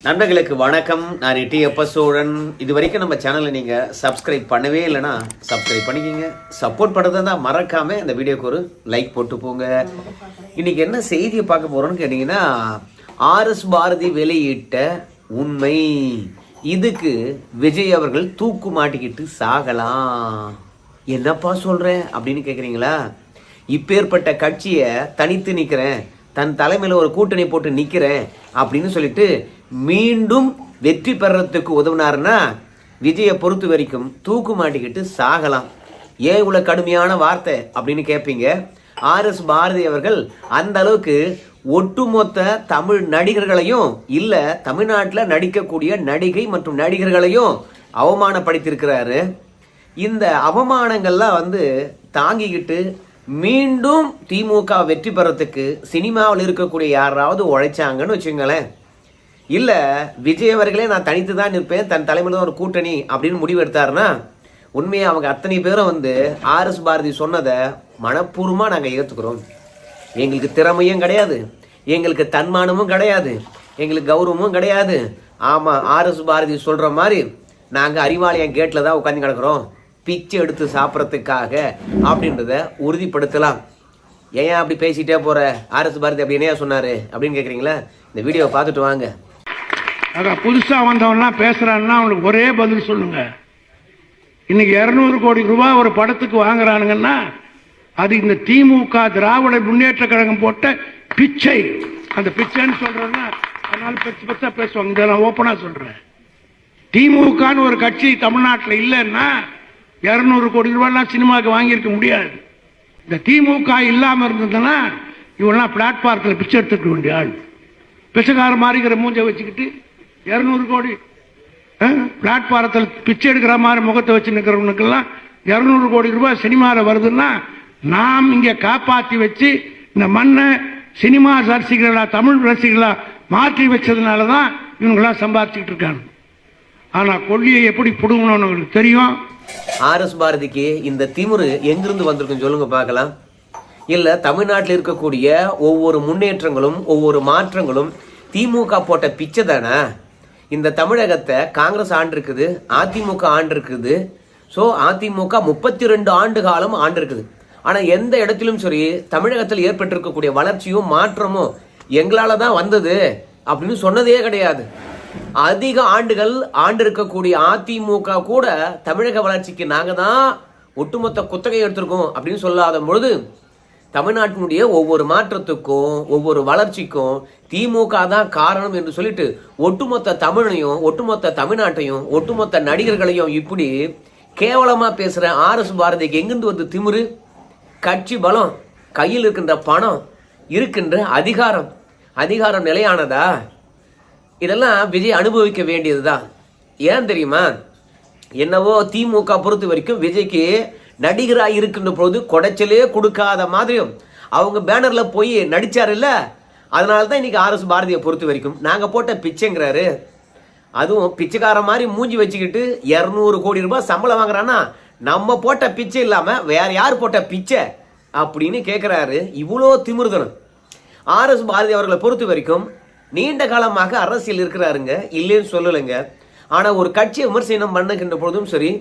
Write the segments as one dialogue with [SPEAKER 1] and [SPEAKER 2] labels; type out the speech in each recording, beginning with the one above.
[SPEAKER 1] நண்பர்களுக்கு வணக்கம். நான் டி.எப்ப சோழன். இது வரைக்கும் நம்ம சேனலை நீங்கள் சப்ஸ்கிரைப் பண்ணவே இல்லைன்னா சப்ஸ்கிரைப் பண்ணிக்கிங்க. சப்போர்ட் பண்ணுறதா தான் மறக்காமல் இந்த வீடியோக்கு ஒரு லைக் போட்டு போங்க. இன்றைக்கி என்ன செய்தியை பார்க்க போகிறோன்னு கேட்டிங்கன்னா, ஆர்எஸ் பாரதி வெளியிட்ட உண்மை. இதுக்கு விஜய் அவர்கள் தூக்கு மாட்டிக்கிட்டு சாகலாம். என்னப்பா சொல்கிறேன் அப்படின்னு கேட்குறீங்களா? இப்பேற்பட்ட கட்சியை தனித்து நிற்கிறேன், தன் தலைமையில் ஒரு கூட்டணி போட்டு நிற்கிறேன் அப்படின்னு சொல்லிட்டு மீண்டும் வெற்றி பெறத்துக்கு உதவினாருன்னா விஜயை பொறுத்த வரைக்கும் தூக்கு மாட்டிக்கிட்டு சாகலாம். ஏன் இவ்வளோ கடுமையான வார்த்தை அப்படின்னு கேட்பீங்க. ஆர்எஸ் பாரதி அவர்கள் அந்த அளவுக்கு ஒட்டுமொத்த தமிழ் நடிகர்களையும் இல்லை தமிழ்நாட்டில் நடிக்கக்கூடிய நடிகை மற்றும் நடிகர்களையும் அவமானப்படுத்தியிருக்கிறாரு. இந்த அவமானங்கள்லாம் தாங்கிக்கிட்டு மீண்டும் திமுக வெற்றி பெறத்துக்கு சினிமாவில் இருக்கக்கூடிய யாராவது உழைச்சாங்கன்னு வச்சுங்களேன், இல்லை விஜய் அவர்களே நான் தனித்து தான் நிற்பேன், தன் தலைமையில் தான் ஒரு கூட்டணி அப்படின்னு முடிவு எடுத்தாருன்னா உண்மையாக அவங்க அத்தனை பேரும் ஆர்எஸ் பாரதி சொன்னதை மனப்பூர்வமாக நாங்கள் ஏற்றுக்கிறோம். எங்களுக்கு திறமையும் கிடையாது, எங்களுக்கு தன்மானமும் கிடையாது, எங்களுக்கு கௌரவமும் கிடையாது. ஆமாம், ஆர்எஸ் பாரதி சொல்கிற மாதிரி நாங்கள் அறிவாலயம் கேட்டில் தான் உட்காந்து கிடக்கிறோம் பிச்சை எடுத்து சாப்பிட்றதுக்காக அப்படின்றத உறுதிப்படுத்தலாம். ஏன் அப்படி பேசிகிட்டே போகிற? ஆர்எஸ் பாரதி அப்படி என்னையா சொன்னார் அப்படின்னு கேட்குறீங்களா? இந்த வீடியோவை பார்த்துட்டு வாங்க.
[SPEAKER 2] அதான் புதுசாக வந்தவன்லாம் பேசுகிறான்னா அவனுக்கு ஒரே பதில் சொல்லுங்க. இன்னைக்கு 200 கோடி ரூபாய் ஒரு படத்துக்கு வாங்குறானுங்கன்னா அது இந்த திமுக திராவிட முன்னேற்ற கழகம் போட்ட பிச்சை. அந்த பிச்சைன்னு சொல்றேன்னா அதனால பெருசு பெருசா பேசுவாங்க. இதை நான் ஓப்பனா சொல்றேன். திமுகன்னு ஒரு கட்சி தமிழ்நாட்டில் இல்லைன்னா 200 கோடி ரூபாய்லாம் சினிமாவுக்கு வாங்கியிருக்க முடியாது. இந்த திமுக இல்லாமல் இருந்ததுன்னா இவெல்லாம் பிளாட்பாரத்தில் பிச்சை எடுத்துக்க வேண்டிய ஆள். பிச்சைக்கார மாதிரிங்கிற மூஞ்சை வச்சுக்கிட்டு 200 கோடி பிளாட்பாரத்தில் பிச்சை எடுக்கிற மாதிரி முகத்தை வச்சு நிற்கிறவனுக்கெல்லாம் 200 கோடி ரூபாய் சினிமாவில் வருதுன்னா நாம் இங்கே காப்பாற்றி வச்சு இந்த மண்ணை சினிமா ரசிகர்களா தமிழ் ரசிகர்களா மாற்றி வச்சதுனால தான் இவங்கெல்லாம் சம்பாதிச்சுக்கிட்டு இருக்காங்க. ஆனால் கொள்ளியை எப்படி பிடுங்கணும்னு அவங்களுக்கு தெரியும்.
[SPEAKER 1] ஆர்எஸ் பாரதிக்கு இந்த திமிரு எங்கிருந்து வந்திருக்குன்னு சொல்லுங்க பார்க்கலாம். இல்லை தமிழ்நாட்டில் இருக்கக்கூடிய ஒவ்வொரு முன்னேற்றங்களும் ஒவ்வொரு மாற்றங்களும் திமுக போட்ட பிச்சை தானே? இந்த தமிழகத்தை காங்கிரஸ் ஆண்டு இருக்குது, அதிமுக ஆண்டு இருக்குது. ஸோ அதிமுக 32 ஆண்டு காலம் ஆண்டு இருக்குது. ஆனால் எந்த இடத்திலும் சரி தமிழகத்தில் ஏற்பட்டிருக்கக்கூடிய வளர்ச்சியும் மாற்றமும் எங்களால் தான் வந்தது அப்படின்னு சொன்னதே கிடையாது. அதிக ஆண்டுகள் ஆண்டு இருக்கக்கூடிய அதிமுக கூட தமிழக வளர்ச்சிக்கு நாங்கள் தான் ஒட்டுமொத்த குத்தகை எடுத்திருக்கோம் அப்படின்னு சொல்லாத பொழுது தமிழ்நாட்டினுடைய ஒவ்வொரு மாற்றத்துக்கும் ஒவ்வொரு வளர்ச்சிக்கும் திமுக தான் காரணம் என்று சொல்லிட்டு ஒட்டுமொத்த தமிழையும் ஒட்டுமொத்த தமிழ்நாட்டையும் ஒட்டுமொத்த நடிகர்களையும் இப்படி கேவலமா பேசுற ஆர்எஸ் பாரதிக்கு எங்கிருந்து வந்து திமிரு? கட்சி பலம், கையில் இருக்கின்ற பணம், இருக்கின்ற அதிகாரம் நிலையானதா? இதெல்லாம் விஜய் அனுபவிக்க வேண்டியதுதான். ஏன் தெரியுமா? என்னவோ திமுக பொறுத்த வரைக்கும் விஜய்க்கு நடிகராக இருக்கின்ற பொழுது கொடைச்சலே கொடுக்காத மாதிரியும் அவங்க பேனர்ல போய் நடிச்சாரு இல்ல, அதனால தான் இன்னைக்கு ஆர்எஸ் பாரதியை பொறுத்த வரைக்கும் நாங்க போட்ட பிச்சைங்கிறாரு. அதுவும் பிச்சைக்கார மாதிரி மூஞ்சி வச்சுக்கிட்டு 200 கோடி ரூபாய் சம்பளம் வாங்குறான்னா நம்ம போட்ட பிச்சை இல்லாம வேற யார் போட்ட பிச்சை அப்படின்னு கேட்கிறாரு. இவ்வளோ திமிர்தனம் ஆர்எஸ் பாரதி அவர்களை பொறுத்த வரைக்கும் நீண்ட காலமாக அரசியல் இருக்கிறாருங்க, இல்லைன்னு சொல்லலைங்க. ஆனா ஒரு கட்சியை விமர்சனம் பண்ணுகின்ற பொழுதும் சரி,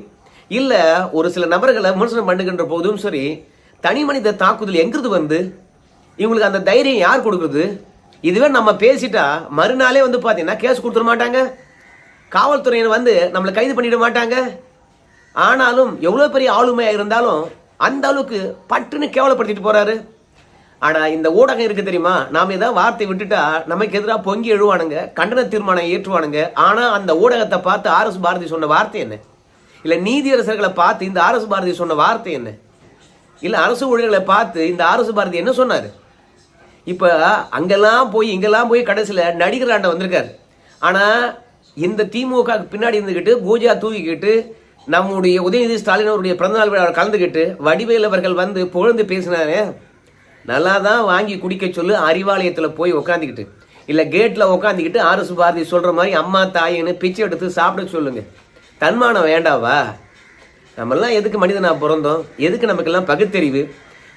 [SPEAKER 1] இல்ல ஒரு சில நபர்களை விமர்சனம் பண்ணுகின்ற போதும் சரி, தனி மனித தாக்குதல் எங்கிருந்து இவங்களுக்கு அந்த தைரியம் யார் கொடுக்குறது? இதுவே நம்ம பேசிட்டா மறுநாளே பாத்தீங்கன்னா கேஸ் கொடுத்துட மாட்டாங்க, காவல்துறையினர் நம்மளை கைது பண்ணிட மாட்டாங்க. ஆனாலும் எவ்வளவு பெரிய ஆளுமையா இருந்தாலும் அந்த அளவுக்கு பட்டுன்னு கேவலப்படுத்திட்டு போறாரு. ஆனா இந்த ஊடகம் இருக்கு தெரியுமா, நாம ஏதாவது வார்த்தை விட்டுட்டா நமக்கு எதிராக பொங்கி எழுவானுங்க, கண்டன தீர்மானம் ஏற்றுவானுங்க. ஆனா அந்த ஊடகத்தை பார்த்து ஆர்எஸ் பாரதி சொன்ன வார்த்தை என்ன? இல்ல நீதியரசர்களை பார்த்து இந்த ஆர்எஸ் பாரதி சொன்ன வார்த்தை என்ன? இல்ல அரசு ஊழியர்களை பார்த்து இந்த ஆர்எஸ் பாரதி என்ன சொன்னாரு? இப்ப அங்கெல்லாம் போய் இங்கெல்லாம் போய் கடைசியில நடிகராண்ட வந்திருக்காரு. ஆனா இந்த திமுக பின்னாடி இருந்துகிட்டு பூஜா தூக்கிக்கிட்டு நம்முடைய உதயநிதி ஸ்டாலின் அவருடைய பிறந்தநாள் விழாவில் கலந்துக்கிட்டு வடிவேல் அவர்கள் புகழ்ந்து பேசினாரு. நல்லா தான் வாங்கி குடிக்க சொல்லு அறிவாலயத்தில் போய் உக்காந்துக்கிட்டு, இல்லை கேட்டில் உக்காந்துக்கிட்டு ஆர்எஸ் பாரதி சொல்கிற மாதிரி அம்மா தாயின்னு பிச்சை எடுத்து சாப்பிட சொல்லுங்க. தன்மானம் வேண்டாவா? நம்மெல்லாம் எதுக்கு மனிதனாக பிறந்தோம்? எதுக்கு நமக்கெல்லாம் பகுத்தறிவு?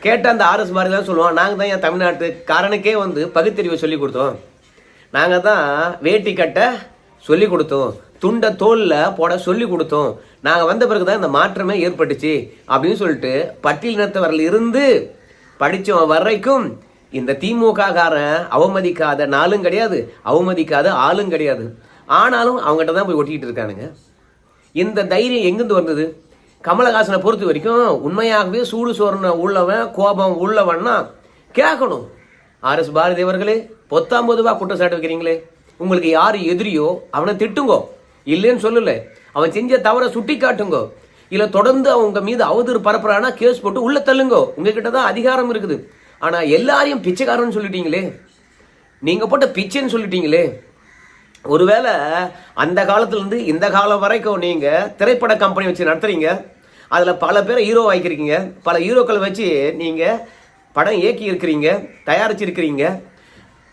[SPEAKER 1] கேட்டால் அந்த ஆர்எஸ் பாரதி தான் சொல்லுவோம், நாங்கள் தான் என் தமிழ்நாட்டுக்காரனுக்கே பகுத்தறிவை சொல்லி கொடுத்தோம். நாங்கள் தான் வேட்டி கட்ட சொல்லி கொடுத்தோம், துண்ட தோல்ல போட சொல்லி கொடுத்தோம், நாங்க வந்த பிறகுதான் இந்த மாற்றமே ஏற்பட்டுச்சு அப்படின்னு சொல்லிட்டு பட்டியலினத்தவர்கள் இருந்து படிச்சவன் வரைக்கும் இந்த திமுக காரன் அவமதிக்காத நாளும் கிடையாது, அவமதிக்காத ஆளும் கிடையாது. ஆனாலும் அவங்ககிட்ட தான் போய் ஒட்டிக்கிட்டு இருக்கானுங்க. இந்த தைரியம் எங்கிருந்து வந்தது? கமலஹாசனை பொறுத்த வரைக்கும் உண்மையாகவே சூடு சோறுன உள்ளவன், கோபம் உள்ளவன்னா கேட்கணும். RS பாரதி அவர்களே, பொத்தாம்பதுவா குற்றச்சாட்டு வைக்கிறீங்களே, உங்களுக்கு யாரு எதிரியோ அவனை திட்டுங்கோ, இல்லைன்னு சொல்லல. அவன் செஞ்ச தவற சுட்டி காட்டுங்கோ. இல்ல தொடர்ந்து அவங்க மீது அவதூறு பரப்புறானா கேஸ் போட்டு உள்ள தள்ளுங்கோ. உங்ககிட்ட தான் அதிகாரம் இருக்குது. ஆனா எல்லாரையும் பிச்சைக்காரன்னு சொல்லிட்டீங்களே, நீங்க போட்ட பிச்சைன்னு சொல்லிட்டீங்களே. ஒருவேளை அந்த காலத்துல இருந்து இந்த காலம் வரைக்கும் நீங்க திரைப்பட கம்பெனி வச்சு நடத்துறீங்க, அதுல பல பேரை ஹீரோ ஆக்கிருக்கீங்க, பல ஹீரோக்களை வச்சு நீங்க படம் இயக்கி இருக்கிறீங்க, தயாரிச்சிருக்கிறீங்க.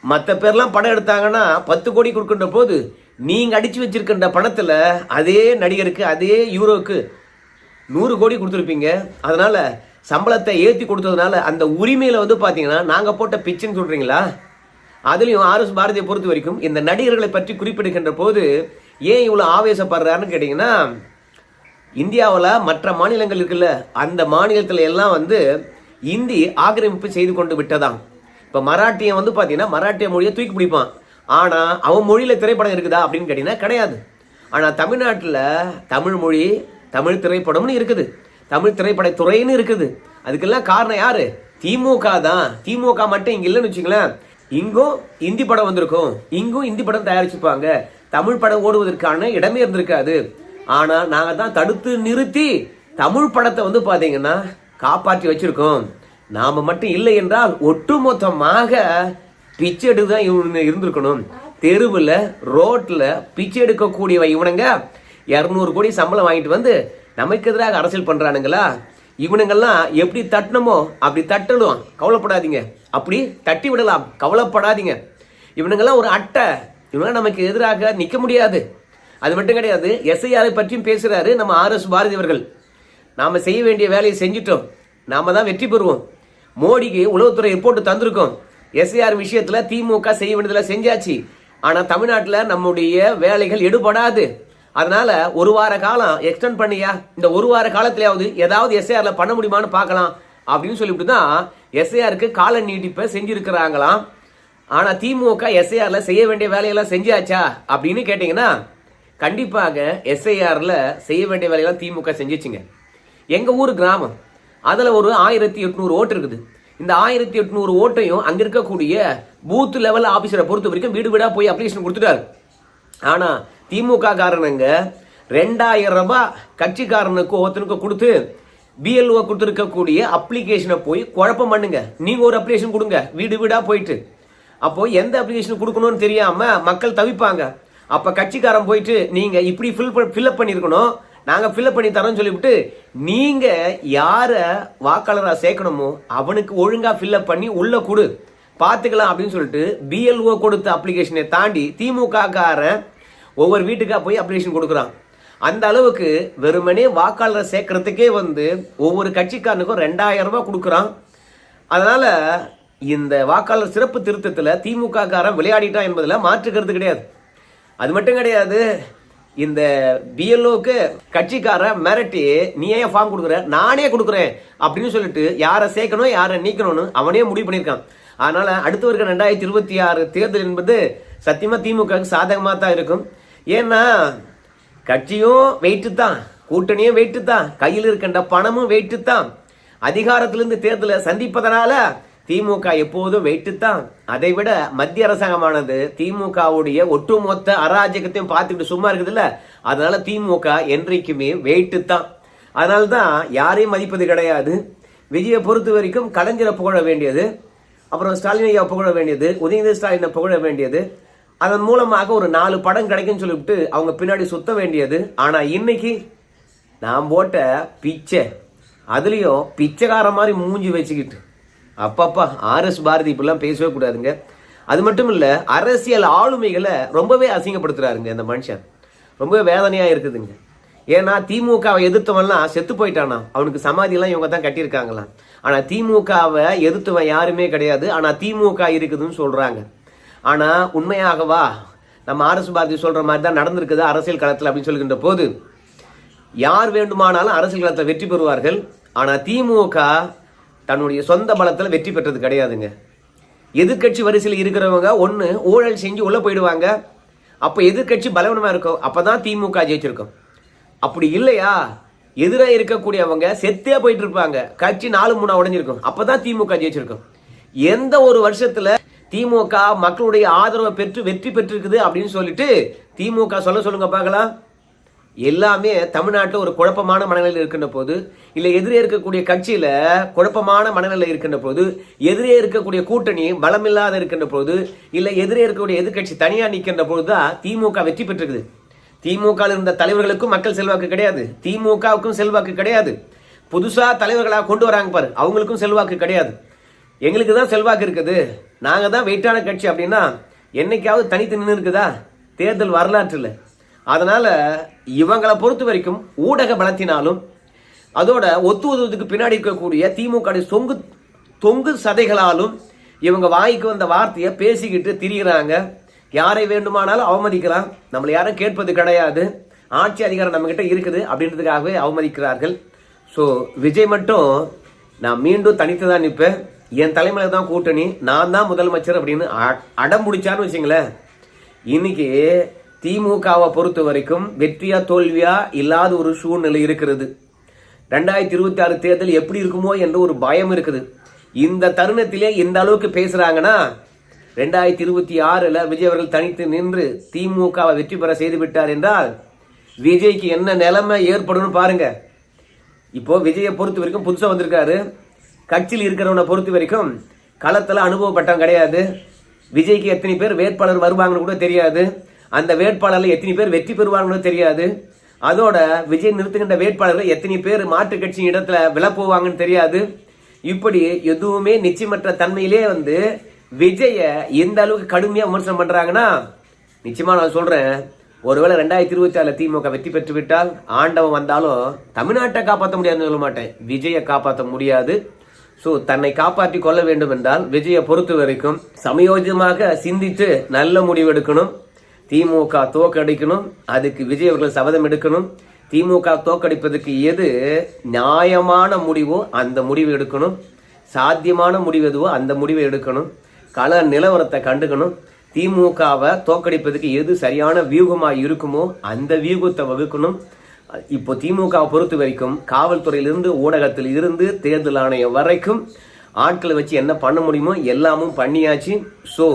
[SPEAKER 1] மற்ற பேர்லாம் படம் எடுத்தாங்கன்னா 10 கோடி கொடுக்கின்ற போது நீங்க அடிச்சு வச்சிருக்கின்ற பணத்துல அதே நடிகருக்கு அதே ஹீரோக்கு 100 கோடி கொடுத்துருப்பீங்க. அதனால சம்பளத்தை ஏற்றி கொடுத்ததுனால அந்த உரிமையில வந்து பாத்தீங்கன்னா நாங்க போட்ட பிச்சுன்னு சொல்றீங்களா? அதுலயும் RS பாரதியை பொறுத்த வரைக்கும் இந்த நடிகர்களை பற்றி குறிப்பிடுகின்ற போது ஏன் இவ்வளவு ஆவேசப்படுறாருன்னு கேட்டீங்கன்னா, இந்தியாவில் மற்ற மாநிலங்கள் இருக்குல்ல, அந்த மாநிலத்துல எல்லாம் வந்து இந்தி ஆக்கிரமிப்பு செய்து கொண்டு விட்டதாம். இப்ப மராட்டியன் வந்து பாத்தீங்கன்னா மராட்டிய மொழியை தூக்கி பிடிப்பான். ஆனா அவன் மொழியில திரைப்படம் இருக்குதா அப்படின்னு கேட்டீங்கன்னா கிடையாது. ஆனா தமிழ்நாட்டுல தமிழ் மொழி, தமிழ் திரைப்படம்னு இருக்குது, தமிழ் திரைப்பட துறைன்னு இருக்குது. அதுக்கெல்லாம் காரணம் யாரு? திமுக தான். திமுக மட்டும் இங்க இல்லைன்னு வச்சுங்களேன், இங்கும் இந்தி படம் வந்திருக்கும், இங்கும் இந்தி படம் தயாரிச்சுப்பாங்க, தமிழ் படம் ஓடுவதற்கான இடமே இருந்திருக்காது. ஆனா நாங்க தான் தடுத்து நிறுத்தி தமிழ் படத்தை வந்து பாத்தீங்கன்னா காப்பாற்றி வச்சிருக்கோம். நாம மட்டும் இல்லை என்றால் ஒட்டுமொத்தமாக பிச்சை எடுதான் இருந்திருக்கணும். தெருவுல ரோட்ல பிச்சை எடுக்கக்கூடியவ இவனுங்க 200 கோடி சம்பளம் வாங்கிட்டு வந்து நமக்கு எதிராக அரசியல் பண்றானுங்களா? இவனுங்கெல்லாம் எப்படி தட்டணுமோ அப்படி தட்டணும், கவலைப்படாதீங்க. அப்படி தட்டி விடலாம், கவலைப்படாதீங்க. இவனுங்கெல்லாம் ஒரு அட்டை, இவங்க நமக்கு எதிராக நிக்க முடியாது. அது மட்டும் கிடையாது, SIR பற்றியும் பேசுறாரு நம்ம RS பாரதி அவர்கள். நாம செய்ய வேண்டிய வேலையை செஞ்சிட்டோம், நாம தான் வெற்றி பெறுவோம். மோடிக்கு உளவுத்துறை ரிப்போர்ட் தந்திருக்கோம். SIR விஷயத்துல திமுக செய்ய வேண்டியதுல செஞ்சாச்சு. ஆனா தமிழ்நாட்டுல நம்முடைய வேலைகள் எடுபடாது. அதனால ஒரு வார காலம் எக்ஸ்டெண்ட் பண்ணியா, இந்த ஒரு வார காலத்திலேயாவது ஏதாவது SIRல பண்ண முடியுமான்னு பார்க்கலாம் அப்படின்னு சொல்லிவிட்டு தான் SIRக்கு கால நீட்டிப்பை செஞ்சிருக்கிறாங்களாம். ஆனா திமுக SIRல செய்ய வேண்டிய வேலையெல்லாம் செஞ்சாச்சா அப்படின்னு கேட்டீங்கன்னா கண்டிப்பாக SIRல செய்ய வேண்டிய வேலையெல்லாம் திமுக செஞ்சிச்சுங்க. எங்க ஊர் கிராமம், அதுல ஒரு 1800 ஓட்டு இருக்குது. இந்த 1800 ஓட்டையும் அங்க இருக்கக்கூடிய பூத் லெவல் ஆபீசரை பொறுத்த வரைக்கும் வீடு வீடா போய் அப்ளிகேஷன் கொடுத்துட்டாரு. ஆனா திமுக காரணங்க 2000 ரூபாய் கட்சிக்காரனுக்கு ஒருத்தனுக்கு கொடுத்து BLO கொடுத்துருக்கக்கூடிய அப்ளிகேஷனை போய் குழப்பம் பண்ணுங்க. நீங்க ஒரு அப்ளிகேஷன் கொடுங்க வீடு வீடா போயிட்டு. அப்போ எந்த அப்ளிகேஷன் கொடுக்கணும்னு தெரியாம மக்கள் தவிப்பாங்க. அப்ப கட்சிக்காரன் போயிட்டு நீங்க இப்படி ஃபில்அப் பண்ணிருக்கணும், நாங்க ஃபில்அப் பண்ணி தரோம்னு சொல்லிவிட்டு நீங்க யார வாக்காளரா சேர்க்கணுமோ அவனுக்கு ஒழுங்கா ஃபில்அப் பண்ணி உள்ள கொடு பாத்துக்கலாம் அப்படின்னு சொல்லிட்டு BLO கொடுத்த அப்ளிகேஷனை தாண்டி திமுக காரன் ஒவ்வொரு வீட்டுக்கா போய் அப்ளிகேஷன் கொடுக்குறான். அந்த அளவுக்கு வெறுமனே வாக்காளரை சேர்க்கறதுக்கே வந்து ஒவ்வொரு கட்சிக்காரனுக்கும் 2000 ரூபாய் கொடுக்குறான். அதனால இந்த வாக்காளர் சிறப்பு திருத்தத்துல திமுக காரன் விளையாடிட்டான் என்பதுல மாற்றுக்கிறது கிடையாது. அது மட்டும் கிடையாது, இந்த BLOக்கு கட்சிக்காரன் மிரட்டி நீ ஏன் ஃபார்ம் கொடுக்குற, நானே கொடுக்குறேன் அப்படின்னு சொல்லிட்டு யாரை சேர்க்கணும் யாரை நீக்கணும்னு அவனே முடிவு பண்ணியிருக்கான். அதனால அடுத்து வருகிற 2026 தேர்தல் என்பது சத்தியமா திமுக சாதகமா தான் இருக்கும். ஏன்னா கட்சியும் வெயிட்டு தான், கூட்டணியும் வெயிட்டு தான், கையில் இருக்கின்ற பணமும் வெயிட்டு தான். அதிகாரத்திலிருந்து தேர்தலை சந்திப்பதனால திமுக எப்போதும் வெயிட்டு தான். அதை விட மத்திய அரசாங்கமானது திமுகவுடைய ஒட்டுமொத்த அராஜகத்தையும் பார்த்துக்கிட்டு சும்மா இருக்குது இல்ல, அதனால திமுக என்றைக்குமே வெயிட்டு தான். அதனால்தான் யாரையும் மதிப்பது கிடையாது. விஜயை பொறுத்த வரைக்கும் கலைஞரை புகழ வேண்டியது, அப்புறம் ஸ்டாலின் ஐயா புகழ வேண்டியது, உதயநிதி ஸ்டாலினை புகழ வேண்டியது, அதன் மூலமாக ஒரு 4 படம் கிடைக்குன்னு சொல்லிவிட்டு அவங்க பின்னாடி சுத்த வேண்டியது. ஆனா இன்னைக்கு நான் போட்ட பிச்சை, அதுலயும் பிச்சைக்கார மாதிரி மூஞ்சி வச்சுக்கிட்டு அப்பப்பா RS பாரதி இப்பெல்லாம் பேசவே கூடாதுங்க. அது மட்டும் இல்ல, அரசியல் ஆளுமைகளை ரொம்பவே அசிங்கப்படுத்துறாருங்க இந்த மனுஷன். ரொம்பவே வேதனையா இருக்குதுங்க. ஏன்னா திமுகவை எதிர்த்தவன்லாம் செத்து போயிட்டானா, அவனுக்கு சமாதியெல்லாம் இவங்க தான் கட்டியிருக்காங்களாம். ஆனா திமுகவை எதிர்த்தவன் யாருமே கிடையாது, ஆனா திமுக இருக்குதுன்னு சொல்றாங்க. ஆனா உண்மையாகவா நம்ம ஆர்எஸ் பாரதி சொல்ற மாதிரி தான் நடந்திருக்குது அரசியல் களத்தில் அப்படின்னு சொல்கின்ற போது யார் வேண்டுமானாலும் அரசியல் களத்தில் வெற்றி பெறுவார்கள். ஆனால் திமுக தன்னுடைய சொந்த பலத்தில் வெற்றி பெற்றது கிடையாதுங்க. எதிர்கட்சி வரிசையில் இருக்கிறவங்க ஒன்று ஊழல் செஞ்சு உள்ள போயிடுவாங்க. அப்போ எதிர்கட்சி பலவீனமாக இருக்கும், அப்பதான் திமுக ஜெயிச்சிருக்கும். அப்படி இல்லையா, எதிராக இருக்கக்கூடியவங்க செத்தே போயிட்டு இருப்பாங்க, கட்சி 4-3 உடைஞ்சிருக்கும், அப்பதான் திமுக ஜெயிச்சிருக்கும். எந்த ஒரு வருஷத்துல திமுக மக்களுடைய ஆதரவை பெற்று வெற்றி பெற்றிருக்குது அப்படின்னு சொல்லிட்டு திமுக சொல்லுங்க பார்க்கலாம். எல்லாமே தமிழ்நாட்டில் ஒரு குழப்பமான மனநிலையில் இருக்கின்ற போது, இல்லை எதிரே இருக்கக்கூடிய கட்சியில குழப்பமான மனநிலையில் இருக்கின்ற போது, எதிரே இருக்கக்கூடிய கூட்டணி பலமில்லாத இருக்கின்ற போது, இல்லை எதிரே இருக்கக்கூடிய எதிர்கட்சி தனியா நிற்கின்ற போதுதான் திமுக வெற்றி பெற்றிருக்குது. திமுக இருந்த தலைவர்களுக்கும் மக்கள் செல்வாக்கு கிடையாது, திமுகவுக்கும் செல்வாக்கு கிடையாது. புதுசா தலைவர்களாக கொண்டு வராங்க பாரு, அவங்களுக்கும் செல்வாக்கு கிடையாது. எங்களுக்கு தான் செல்வாக்கு இருக்குது, நாங்க தான் வெயிட்டான கட்சி அப்படின்னா என்னைக்காவது தனித்து நின்று இருக்குதா? தேர்தல் வரலாற்றில். அதனால இவங்களை பொறுத்த வரைக்கும் ஊடக பலத்தினாலும் அதோட ஒத்துவதுக்கு பின்னாடி இருக்கக்கூடிய திமுக தொங்கு சதைகளாலும் இவங்க வாய்க்கு வந்த வார்த்தையை பேசிக்கிட்டு திரிகிறாங்க. யாரை வேண்டுமானாலும் அவமதிக்கலாம், நம்மளை யாரும் கேட்பது கிடையாது, ஆட்சி அதிகாரம் நம்ம கிட்ட இருக்குது அப்படின்றதுக்காகவே அவமதிக்கிறார்கள். ஸோ விஜய் மட்டும் நான் மீண்டும் தனித்து தான் நிற்பேன், என் தலைமையில தான் கூட்டணி, நான் தான் முதலமைச்சர் அப்படின்னு அடம் முடிச்சான்னு வச்சுங்களேன். இன்னைக்கு திமுகவை பொறுத்த வரைக்கும் வெற்றியா தோல்வியா இல்லாத ஒரு சூழ்நிலை இருக்கிறது. 2026 தேர்தல் எப்படி இருக்குமோ என்ற ஒரு பயம் இருக்குது. இந்த தருணத்திலே இந்த அளவுக்கு பேசுறாங்கன்னா 2026 விஜய் அவர்கள் தனித்து நின்று திமுகவை வெற்றி பெற செய்து விட்டார் என்றால் விஜய்க்கு என்ன நிலைமை ஏற்படும் பாருங்க. இப்போ விஜயை பொறுத்த வரைக்கும் புதுசா வந்திருக்காரு, கட்சியில் இருக்கிறவனை பொறுத்த வரைக்கும் களத்துல அனுபவப்பட்டவன் கிடையாது. விஜய்க்கு எத்தனை பேர் வேட்பாளர் வருவாங்கன்னு கூட தெரியாது, அந்த வேட்பாளர்ல எத்தனை பேர் வெற்றி பெறுவாங்கன்னு தெரியாது. அதோட விஜய் நிறுத்துகின்ற வேட்பாளர்கள் எத்தனை பேர் மாற்று கட்சியின் இடத்துல விழப்போவாங்கன்னு தெரியாது. இப்படி எதுவுமே நிச்சயமற்ற தன்மையிலே விஜய எந்த அளவுக்கு கடுமையா விமர்சனம் பண்றாங்கன்னா, நிச்சயமா நான் சொல்றேன், ஒருவேளை 2026 திமுக வெற்றி பெற்று விட்டால் ஆண்டவன் வந்தாலும் தமிழ்நாட்டை காப்பாற்ற முடியாதுன்னு சொல்ல மாட்டேன், விஜயை காப்பாற்ற முடியாது. ஸோ தன்னை காப்பாற்றி கொள்ள வேண்டும் என்றால் விஜயை பொறுத்த வரைக்கும் சமயோஜிதமாக சிந்தித்து நல்ல முடிவு எடுக்கணும். திமுக தோக்கடிக்கணும், அதுக்கு விஜய் அவர்கள் சபதம் எடுக்கணும். திமுக தோக்கடிப்பதற்கு எது நியாயமான முடிவோ அந்த முடிவு எடுக்கணும், சாத்தியமான முடிவு எதுவோ அந்த முடிவை எடுக்கணும், கள நிலவரத்தை கண்டுக்கணும். திமுகவை தோக்கடிப்பதற்கு எது சரியான வியூகமாக இருக்குமோ அந்த வியூகத்தை வகுக்கணும். இப்போ திமுகவை பொறுத்த வரைக்கும் காவல்துறையிலிருந்து ஊடகத்தில் இருந்து தேர்தல் ஆணையம் வரைக்கும் ஆட்களை வச்சு என்ன பண்ண முடியுமோ எல்லாமும் பண்ணியாச்சு. ஸோ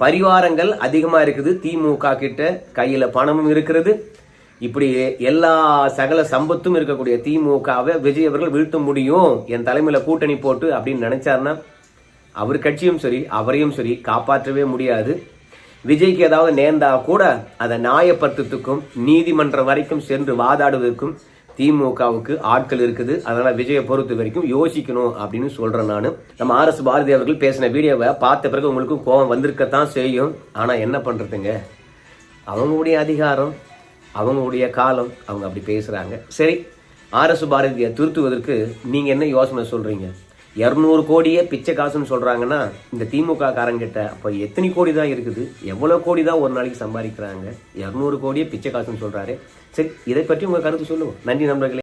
[SPEAKER 1] பரிவாரங்கள் அதிகமா இருக்குது, திமுக கிட்ட கையில பணமும் இருக்கிறது. இப்படி எல்லா சகல சம்பத்தும் இருக்கக்கூடிய திமுகவை விஜய் அவர்கள் வீழ்த்த முடியும் என் தலைமையில கூட்டணி போட்டு அப்படின்னு நினைச்சாருன்னா அவர் கட்சியும் சரி அவரையும் சரி காப்பாற்றவே முடியாது. விஜய்க்கு ஏதாவது நேர்ந்தா கூட அதை நியாயப்படுத்துறதுக்கும் நீதிமன்றம் வரைக்கும் சென்று வாதாடுவதற்கும் திமுகவுக்கு ஆட்கள் இருக்குது. அதனால விஜயை பொறுத்த வரைக்கும் யோசிக்கணும் அப்படின்னு சொல்றேன் நான். நம்ம ஆர்எஸ் பாரதி அவர்கள் பேசின வீடியோவை பார்த்த பிறகு உங்களுக்கும் கோபம் வந்திருக்கத்தான் செய்யும். ஆனா என்ன பண்றதுங்க, அவங்களுடைய அதிகாரம், அவங்களுடைய காலம், அவங்க அப்படி பேசுறாங்க. சரி, ஆர்எஸ் பாரதியை திருத்துவதற்கு நீங்க என்ன யோசனை சொல்றீங்க? 200 கோடியே பிச்சை காசுன்னு சொல்றாங்கன்னா இந்த திமுக காரங்கிட்ட அப்ப எத்தனை கோடி தான் இருக்குது, எவ்வளவு கோடி தான் ஒரு நாளைக்கு சம்பாதிக்கிறாங்க? 200 கோடியே பிச்சை காசுன்னு சொல்றாரு. சரி, இதை பற்றி உங்க கருத்து சொல்லுங்க. நன்றி நண்பர்களே.